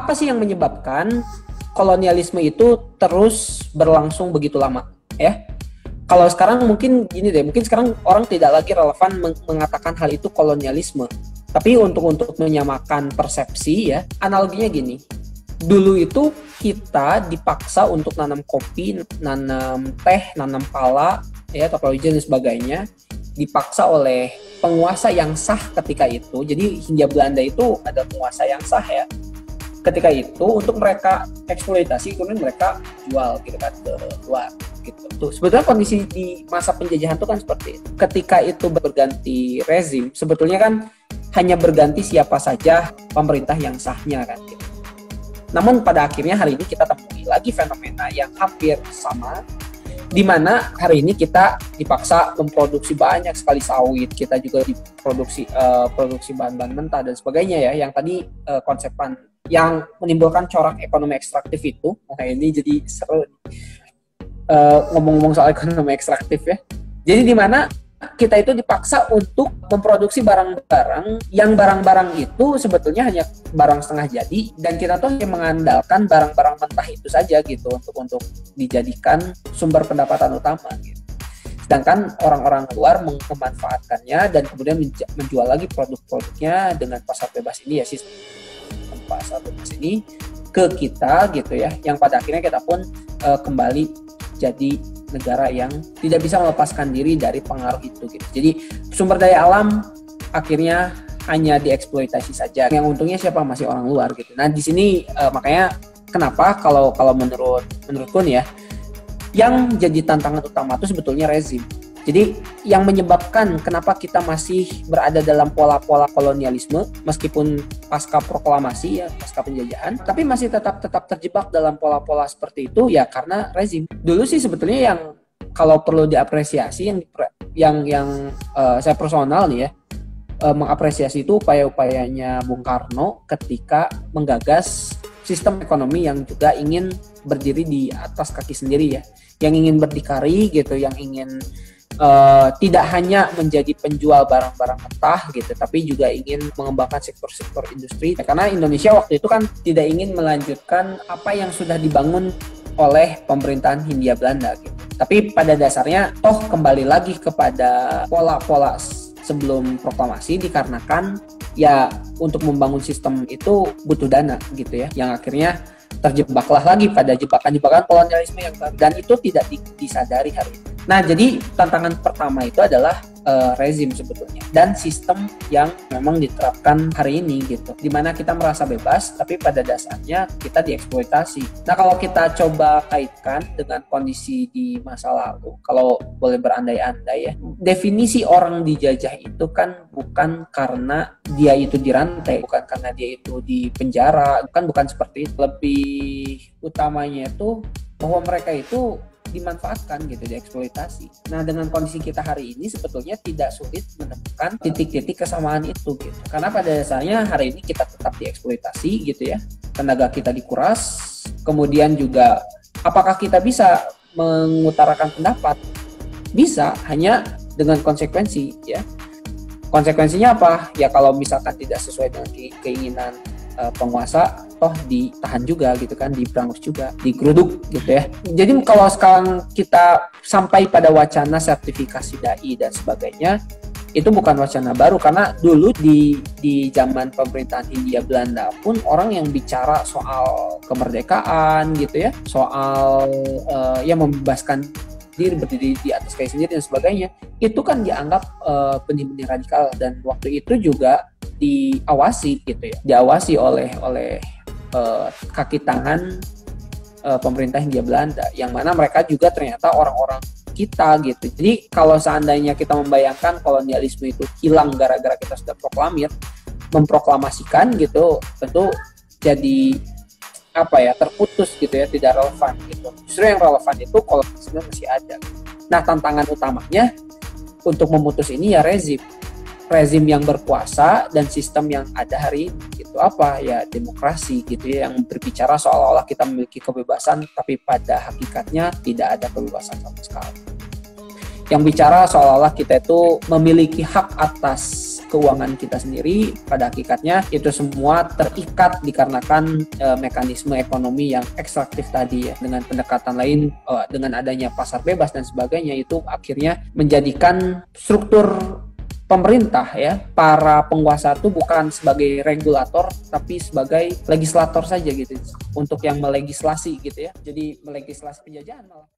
Apa sih yang menyebabkan kolonialisme itu terus berlangsung begitu lama, ya? Kalau sekarang mungkin gini deh, mungkin sekarang orang tidak lagi relevan mengatakan hal itu kolonialisme. Tapi untuk menyamakan persepsi ya, analoginya gini. Dulu itu kita dipaksa untuk nanam kopi, nanam teh, nanam pala, ya, tapioca dan sebagainya, dipaksa oleh penguasa yang sah ketika itu. Jadi Hindia Belanda itu ada penguasa yang sah ya. Ketika itu untuk mereka eksploitasi, kemudian mereka jual gitu kan ke luar gitu. Tuh, sebetulnya kondisi di masa penjajahan itu kan seperti itu. Ketika itu berganti rezim, sebetulnya kan hanya berganti siapa saja pemerintah yang sahnya kan gitu. Namun pada akhirnya hari ini kita temui lagi fenomena yang hampir sama, di mana hari ini kita dipaksa memproduksi banyak sekali sawit, kita juga diproduksi produksi bahan-bahan mentah dan sebagainya ya, yang tadi konsepan yang menimbulkan corak ekonomi ekstraktif itu. Nah ini jadi seru ngomong-ngomong soal ekonomi ekstraktif ya. Jadi di mana kita itu dipaksa untuk memproduksi barang-barang yang barang-barang itu sebetulnya hanya barang setengah jadi, dan kita tuh hanya mengandalkan barang-barang mentah itu saja gitu untuk dijadikan sumber pendapatan utama gitu. Sedangkan orang-orang luar memanfaatkannya dan kemudian menjual lagi produk-produknya dengan pasar bebas ini ya, sistem pasar bebas ini ke kita gitu ya, yang pada akhirnya kita pun kembali jadi negara yang tidak bisa melepaskan diri dari pengaruh itu gitu. Jadi sumber daya alam akhirnya hanya dieksploitasi saja. Yang untungnya siapa? Masih orang luar gitu. Nah di sini makanya kenapa kalau menurutku nih ya, yang jadi tantangan utama itu sebetulnya rezim. Jadi yang menyebabkan kenapa kita masih berada dalam pola-pola kolonialisme meskipun pasca proklamasi ya, pasca penjajahan, tapi masih tetap terjebak dalam pola-pola seperti itu ya karena rezim. Dulu sih sebetulnya yang kalau perlu diapresiasi yang saya personal nih ya, mengapresiasi itu upaya-upayanya Bung Karno ketika menggagas sistem ekonomi yang juga ingin berdiri di atas kaki sendiri ya, yang ingin berdikari gitu, yang ingin tidak hanya menjadi penjual barang-barang mentah gitu, tapi juga ingin mengembangkan sektor-sektor industri. Karena Indonesia waktu itu kan tidak ingin melanjutkan apa yang sudah dibangun oleh pemerintahan Hindia Belanda gitu. Tapi pada dasarnya toh kembali lagi kepada pola-pola sebelum proklamasi, dikarenakan ya untuk membangun sistem itu butuh dana gitu ya, yang akhirnya terjebaklah lagi pada jebakan-jebakan kolonialisme yang baru, dan itu tidak disadari hari ini. Nah, jadi tantangan pertama itu adalah rezim sebetulnya, dan sistem yang memang diterapkan hari ini gitu, dimana kita merasa bebas tapi pada dasarnya kita dieksploitasi. Nah, kalau kita coba kaitkan dengan kondisi di masa lalu, kalau boleh berandai-andai ya, definisi orang dijajah itu kan bukan karena dia itu dirantai, bukan karena dia itu di penjara, bukan seperti itu. Lebih utamanya itu bahwa mereka itu dimanfaatkan gitu, dieksploitasi. Nah, dengan kondisi kita hari ini sebetulnya tidak sulit menemukan titik-titik kesamaan itu gitu. Karena pada dasarnya hari ini kita tetap dieksploitasi gitu ya. Tenaga kita dikuras, kemudian juga apakah kita bisa mengutarakan pendapat? Bisa, hanya dengan konsekuensi ya. Konsekuensinya apa? Ya kalau misalkan tidak sesuai dengan keinginan penguasa, toh ditahan juga gitu kan, diberangus juga, digeruduk gitu ya. Jadi kalau sekarang kita sampai pada wacana sertifikasi dai dan sebagainya, itu bukan wacana baru, karena dulu di zaman pemerintahan Hindia Belanda pun orang yang bicara soal kemerdekaan gitu ya, soal yang membebaskan diri, berdiri di atas kaki sendiri dan sebagainya, itu kan dianggap benih-benih radikal, dan waktu itu juga diawasi gitu ya, diawasi oleh kaki tangan pemerintah Hindia Belanda, yang mana mereka juga ternyata orang-orang kita gitu. Jadi kalau seandainya kita membayangkan kolonialisme itu hilang gara-gara kita sudah memproklamasikan gitu, tentu jadi terputus gitu ya, tidak relevan gitu. Justru yang relevan itu kolonialisme masih ada. Nah, tantangan utamanya untuk memutus ini ya rezim yang berkuasa dan sistem yang ada hari ini gitu. Apa ya, demokrasi gitu ya, yang berbicara seolah-olah kita memiliki kebebasan tapi pada hakikatnya tidak ada kebebasan sama sekali. Yang bicara seolah-olah kita itu memiliki hak atas keuangan kita sendiri. Pada hakikatnya itu semua terikat dikarenakan mekanisme ekonomi yang ekstraktif tadi ya. Dengan pendekatan lain, dengan adanya pasar bebas dan sebagainya, itu akhirnya menjadikan struktur pemerintah ya, para penguasa itu bukan sebagai regulator tapi sebagai legislator saja gitu, untuk yang melegislasi gitu ya. Jadi melegislasi penjajahan malah.